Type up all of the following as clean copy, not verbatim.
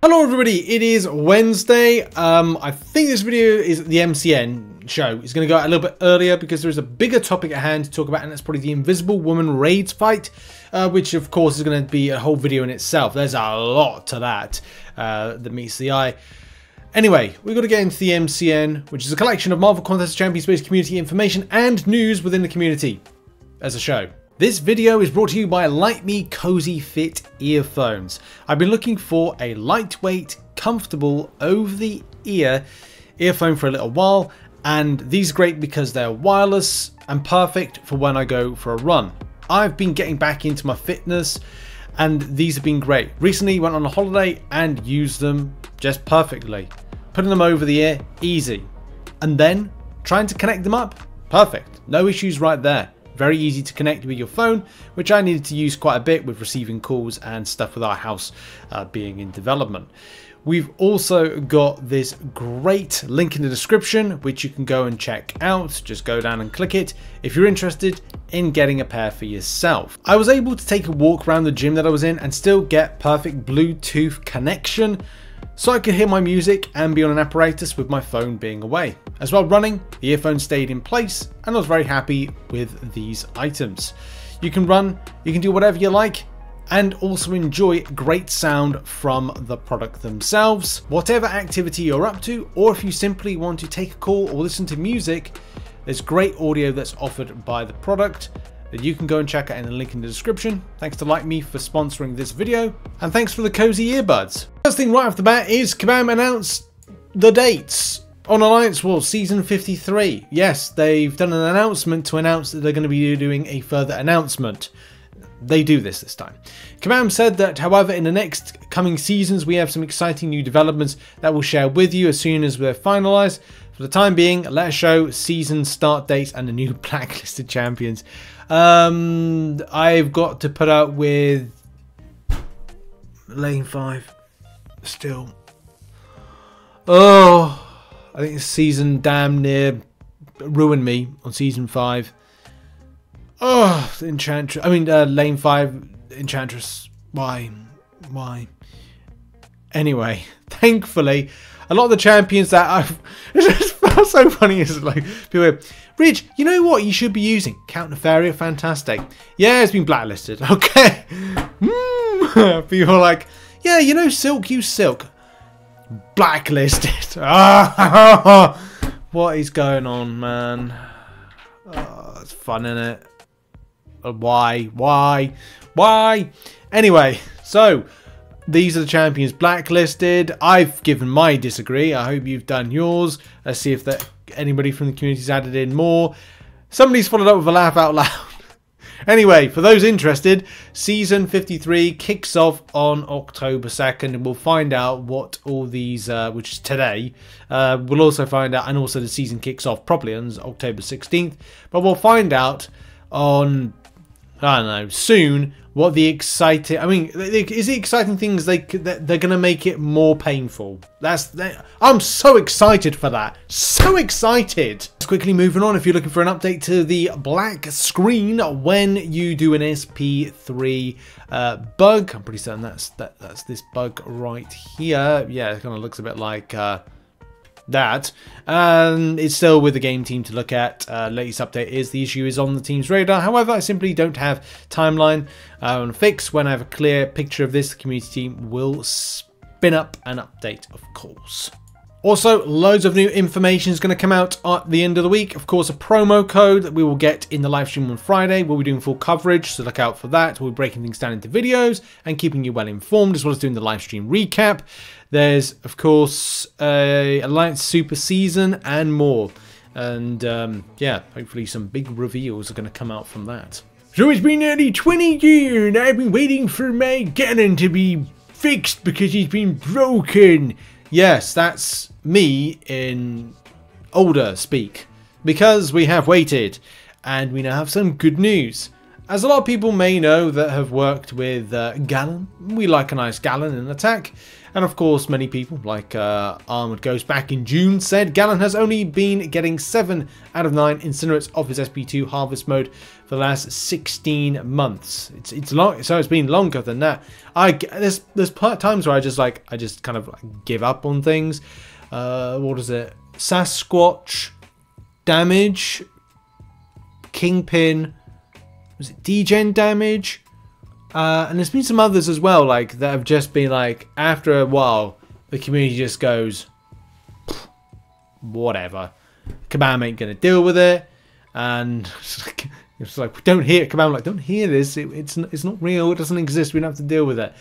Hello everybody, it is Wednesday. I think this video is the MCN show. It's going to go out a little bit earlier because there is a bigger topic at hand to talk about, and that's probably the Invisible Woman raids fight, which of course is going to be a whole video in itself. There's a lot to that that meets the eye. Anyway, we've got to get into the MCN, which is a collection of Marvel Contest Champions-based community information and news within the community as a show. This video is brought to you by Lytmi CozyFit earphones. I've been looking for a lightweight, comfortable, over-the-ear earphone for a little while, and these are great because they're wireless and perfect for when I go for a run. I've been getting back into my fitness, and these have been great. Recently went on a holiday and used them just perfectly. Putting them over the ear, easy. And then trying to connect them up, perfect. No issues right there. Very easy to connect with your phone, which I needed to use quite a bit with receiving calls and stuff with our house being in development. We've also got this great link in the description, which you can go and check out. Just go down and click it if you're interested in getting a pair for yourself. I was able to take a walk around the gym that I was in and still get perfect Bluetooth connection, so I could hear my music and be on an apparatus with my phone being away. As well running, the earphones stayed in place and I was very happy with these items. You can run, you can do whatever you like, and also enjoy great sound from the product themselves. Whatever activity you're up to, or if you simply want to take a call or listen to music, there's great audio that's offered by the product that you can go and check out in the link in the description. Thanks to Lytmi for sponsoring this video, and thanks for the cozy earbuds. First thing right off the bat is Kabam announced the dates on Alliance Wars Season 53. Yes, they've done an announcement to announce that they're going to be doing a further announcement. They do this time. Kabam said that, however, in the next coming seasons we have some exciting new developments that we'll share with you as soon as they're finalised. For the time being, let us show season start dates and the new blacklisted champions. I've got to put out with Lane 5 still. Oh, I think this season damn near ruined me on season 5. Oh, Enchantress. I mean, Lane 5 Enchantress. Why? Anyway, thankfully, a lot of the champions that I've... It just felt so funny. It's like, people go, Rich, you know what you should be using? Count Nefaria, fantastic. Yeah, it's been blacklisted. Okay. People are like, yeah, you know Silk, use Silk. Blacklisted. What is going on, man? Oh, it's fun, isn't it? Why? Anyway, so these are the champions blacklisted. I've given my disagree. I hope you've done yours. Let's see if anybody from the community's added in more. Somebody's followed up with a laugh out loud. Anyway, for those interested, Season 53 kicks off on October 2nd, and we'll find out what all these, which is today, we'll also find out, and also the season kicks off properly on October 16th, but we'll find out on, I don't know, soon, what the exciting... I mean, is the exciting things they're going to make it more painful? I'm so excited for that. So excited. Just quickly moving on, if you're looking for an update to the black screen when you do an SP3 bug, I'm pretty certain that's this bug right here. Yeah, it kind of looks a bit like... that, and it's still with the game team to look at. Latest update is the issue is on the team's radar. However, I simply don't have timeline on a fix. When I have a clear picture of this, the community team will spin up an update, of course. Also, loads of new information is going to come out at the end of the week. Of course, a promo code that we will get in the live stream on Friday. We'll be doing full coverage, so look out for that. We'll be breaking things down into videos and keeping you well informed, as well as doing the live stream recap. There's, of course, a Alliance Super Season and more. And, yeah, hopefully some big reveals are going to come out from that. So it's been nearly 20 years and I've been waiting for my Galan to be fixed because he's been broken. Yes, that's me in older speak. Because we have waited, and we now have some good news. As a lot of people may know that have worked with Galan, we like a nice Galan in attack, And of course, many people, like Armored Ghost back in June, said Galan has only been getting 7 out of 9 incinerates off his SP2 harvest mode for the last 16 months. It's long, so it's been longer than that. There's times where I just kind of like give up on things. What is it? Sasquatch, damage, Kingpin, was it degen damage? And there's been some others as well, like that have just been like, after a while, the community just goes, whatever. Kabam ain't gonna deal with it, and it's like we don't hear it. Kabam like, don't hear this. It's not real. It doesn't exist. We don't have to deal with it.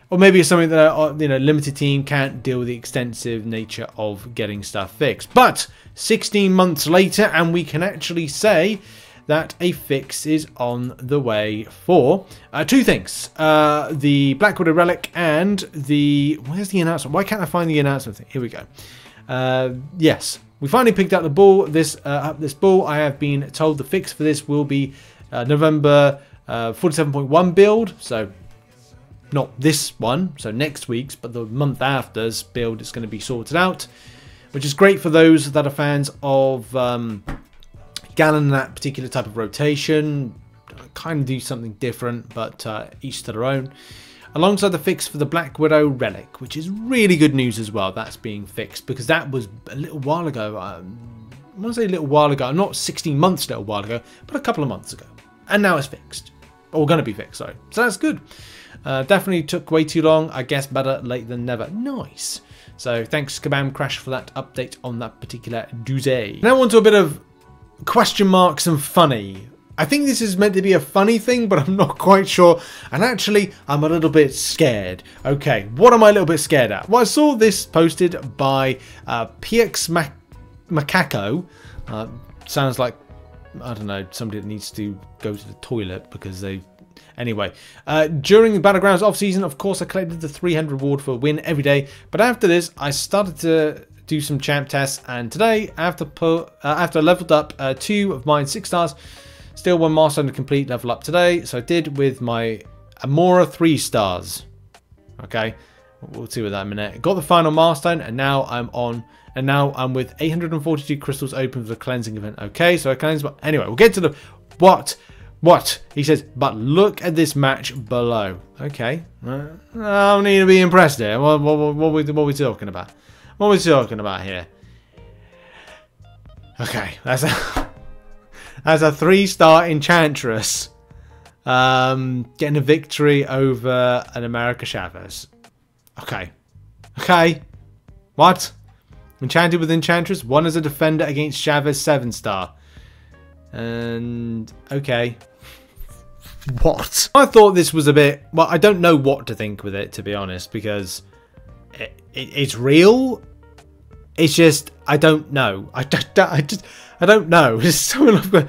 Or maybe it's something that limited team can't deal with the extensive nature of getting stuff fixed. But 16 months later, and we can actually say that a fix is on the way for 2 things. The Black Widow Relic and the... Where's the announcement? Why can't I find the announcement thing? Here we go. Yes, we finally picked up the ball. This ball, I have been told the fix for this will be November 47.1 build. So not this one, so next week's, but the month after's build is going to be sorted out. Which is great for those that are fans of... Galan in that particular type of rotation, kind of do something different, but each to their own. Alongside the fix for the Black Widow Relic, which is really good news as well. That's being fixed because that was a little while ago. I want to say a little while ago, not 16 months, a little while ago, but a couple of months ago. And now it's fixed, or going to be fixed. Sorry, so that's good. Definitely took way too long. I guess better late than never. Nice. So thanks Kabam Crashed for that update on that particular doozy. Now on to a bit of question marks and funny. I think this is meant to be a funny thing, but I'm not quite sure. And actually, I'm a little bit scared. Okay, what am I a little bit scared at? Well, I saw this posted by PX Macaco. Sounds like, I don't know, somebody that needs to go to the toilet because they... Anyway, during the Battlegrounds off-season, of course, I collected the 300 reward for a win every day. But after this, I started to do some champ tests, and today after I leveled up 2 of mine 6 stars, still 1 milestone to complete level up today, so I did with my Amora 3 stars. Okay, we'll see with that in a minute. Got the final milestone, and now I'm with 842 crystals open for the cleansing event. Okay, so I cleanse, but anyway, we'll get to the what he says. But look at this match below. Okay, I don't need to be impressed here. What are we talking about? What are we talking about here? Okay, that's a 3-star Enchantress getting a victory over an America Chavez. Okay. What? Enchanted with Enchantress, 1 as a defender against Chavez 7-star. And okay. What? I thought this was a bit... Well, I don't know what to think with it, to be honest, because it's real. It's just, I don't know. I don't know. It's something like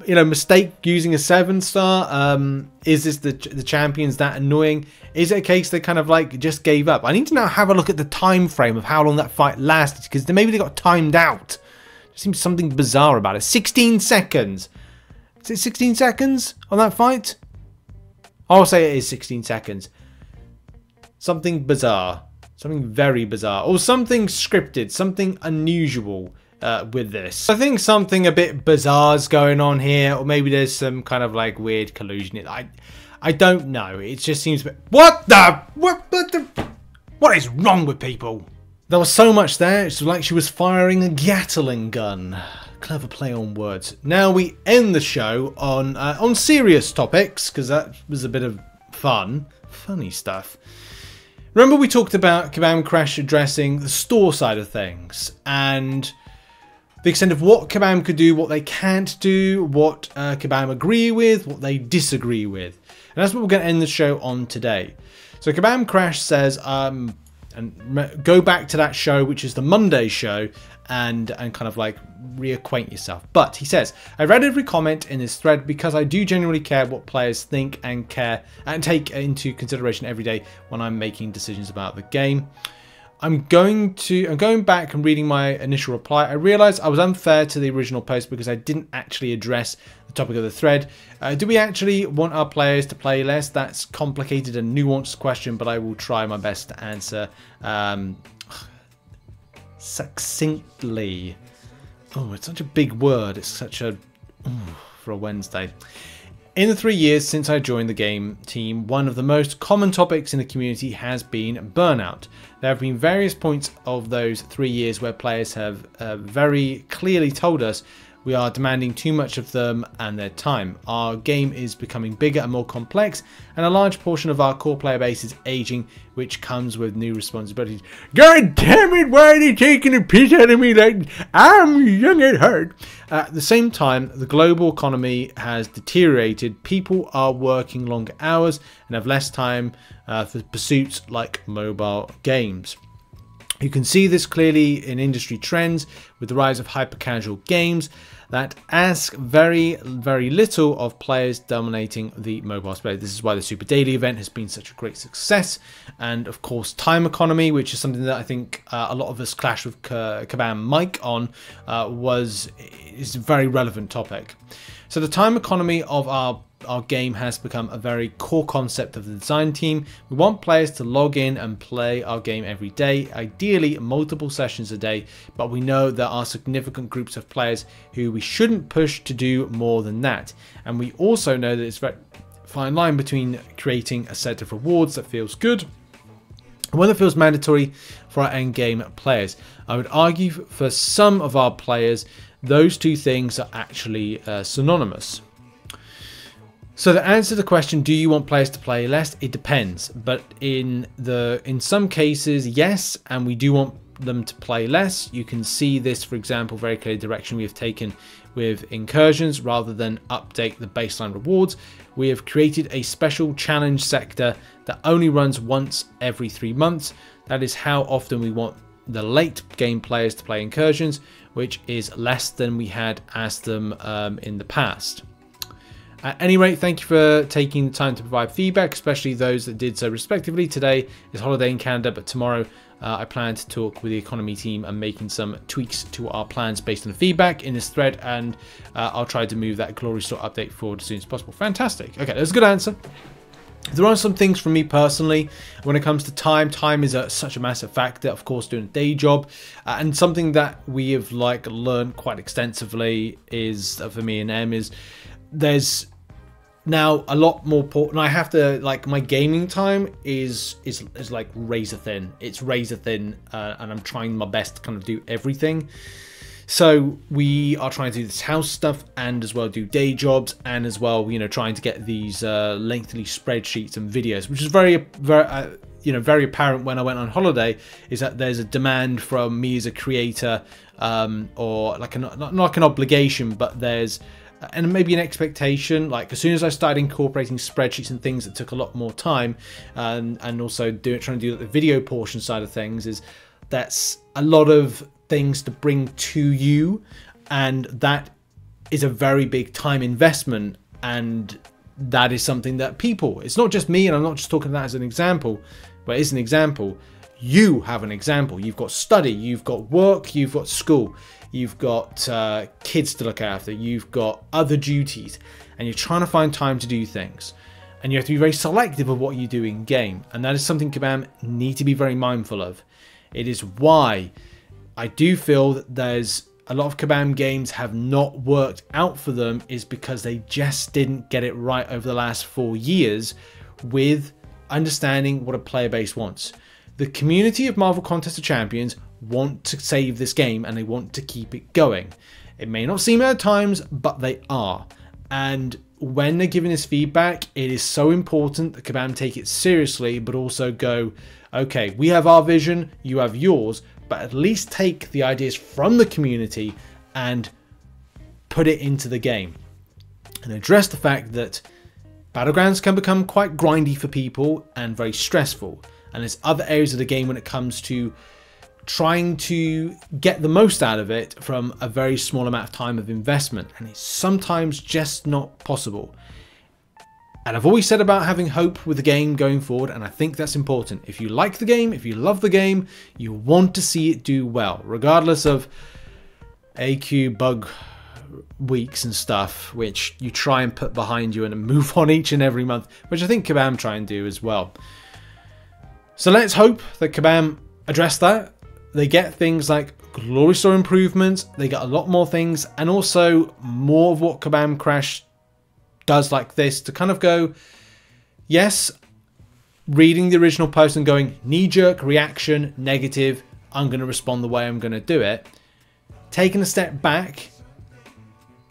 a mistake using a 7-star. Is this the champions that annoying? Is it a case they kind of like just gave up? I need to now have a look at the time frame of how long that fight lasted, because maybe they got timed out. There seems something bizarre about it. 16 seconds. Is it 16 seconds on that fight? I'll say it is 16 seconds. Something bizarre. Something very bizarre. Or something scripted. Something unusual with this. I think something a bit bizarre is going on here. Or maybe there's some kind of like weird collusion. I don't know. It just seems a bit... What is wrong with people? There was so much there. It's like she was firing a Gatling gun. Clever play on words. Now we end the show on serious topics, because that was a bit of funny stuff. Remember we talked about Kabam Crashed addressing the store side of things, and the extent of what Kabam could do, what they can't do, what Kabam agree with, what they disagree with. And that's what we're going to end the show on today. So Kabam Crashed says, and go back to that show, which is the Monday show, and kind of like reacquaint yourself. But he says, I read every comment in this thread because I do genuinely care what players think and care and take into consideration every day when I'm making decisions about the game. I'm going back and reading my initial reply. I realized I was unfair to the original post because I didn't actually address the topic of the thread. Do we actually want our players to play less? That's complicated and nuanced question, but I will try my best to answer succinctly. Oh, it's such a big word. It's such a for a Wednesday. In the 3 years since I joined the game team, one of the most common topics in the community has been burnout. There have been various points of those 3 years where players have very clearly told us we are demanding too much of them and their time. Our game is becoming bigger and more complex, and a large portion of our core player base is aging, which comes with new responsibilities. God damn it, why are they taking a piss out of me like I'm young at heart? At the same time, the global economy has deteriorated. People are working longer hours and have less time for pursuits like mobile games. You can see this clearly in industry trends with the rise of hyper-casual games that ask very, very little of players dominating the mobile space. This is why the Super Daily event has been such a great success. And of course, time economy, which is something that I think a lot of us clashed with Kabam Mike on, is a very relevant topic. So the time economy of our game has become a very core concept of the design team. We want players to log in and play our game every day, ideally multiple sessions a day, but we know there are significant groups of players who we shouldn't push to do more than that. And we also know that it's a very fine line between creating a set of rewards that feels good and one that feels mandatory for our end game players. I would argue for some of our players, those two things are actually synonymous. So to answer the question, do you want players to play less? It depends, but in some cases, yes, and we do want them to play less. You can see this, for example, very clear direction we have taken with incursions. Rather than update the baseline rewards, we have created a special challenge sector that only runs once every 3 months. That is how often we want the late game players to play incursions, which is less than we had asked them in the past. At any rate, thank you for taking the time to provide feedback, especially those that did so respectively. Today is holiday in Canada, but tomorrow I plan to talk with the economy team and making some tweaks to our plans based on the feedback in this thread, and I'll try to move that Glory Store update forward as soon as possible. Fantastic. Okay, that's a good answer. There are some things from me personally when it comes to time. Time is such a massive factor, of course, doing a day job, and something that we have learned quite extensively is for me and Em is there's now a lot more important. I have to my gaming time is like razor thin. It's razor thin, and I'm trying my best to kind of do everything. So we are trying to do this house stuff and as well do day jobs, and as well, trying to get these lengthy spreadsheets and videos, which is very apparent when I went on holiday, is that there's a demand from me as a creator, or not like an obligation, but there's and maybe an expectation. Like as soon as I started incorporating spreadsheets and things that took a lot more time, and also trying to do the video portion side of things, that's a lot of things to bring to you, and that is a very big time investment, and that is something that people, it's not just me, and I'm not just talking that as an example, but it's an example. You have an example. You've got study, you've got work, you've got school, you've got kids to look after, you've got other duties, and you're trying to find time to do things, and you have to be very selective of what you do in game, and that is something Kabam need to be very mindful of. It is why I do feel that there's a lot of Kabam games have not worked out for them, is because they just didn't get it right over the last 4 years with understanding what a player base wants. The community of Marvel Contest of Champions want to save this game and they want to keep it going. It may not seem at times, but they are. And when they're giving this feedback, it is so important that Kabam take it seriously, but also go, okay, we have our vision, you have yours, but at least take the ideas from the community and put it into the game. And address the fact that Battlegrounds can become quite grindy for people and very stressful. And there's other areas of the game when it comes to trying to get the most out of it from a very small amount of time of investment. And it's sometimes just not possible. And I've always said about having hope with the game going forward, and I think that's important. If you like the game, if you love the game, you want to see it do well, regardless of AQ bug weeks and stuff, which you try and put behind you and move on each and every month, which I think Kabam try and do as well. So let's hope that Kabam address that. They get things like Glory Store improvements, they get a lot more things, and also more of what Kabam Crashed does like this to kind of go, yes, reading the original post and going knee-jerk reaction, negative, I'm going to respond the way I'm going to do it. Taking a step back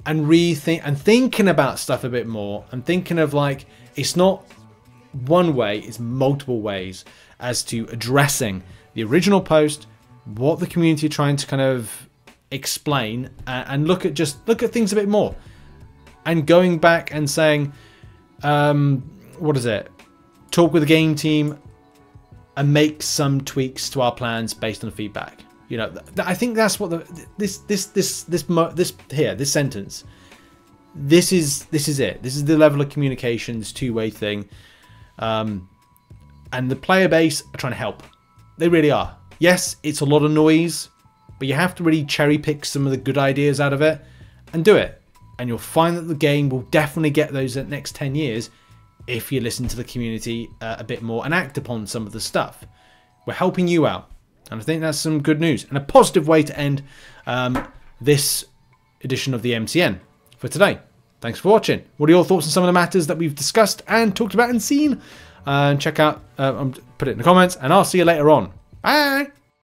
and thinking about stuff a bit more and thinking of like, it's not one way, it's multiple ways as to addressing the original post, what the community are trying to kind of explain, and look at things a bit more. And going back and saying, what is it? Talk with the game team and make some tweaks to our plans based on feedback. You know, I think that's what this sentence. This is it. This is the level of communication, this two-way thing. And the player base are trying to help. They really are. Yes, it's a lot of noise, but you have to really cherry pick some of the good ideas out of it and do it. And you'll find that the game will definitely get those at next 10 years if you listen to the community a bit more and act upon some of the stuff. We're helping you out. And I think that's some good news and a positive way to end this edition of the MCN for today. Thanks for watching. What are your thoughts on some of the matters that we've discussed and talked about and seen? Check out, put it in the comments, and I'll see you later on. Bye!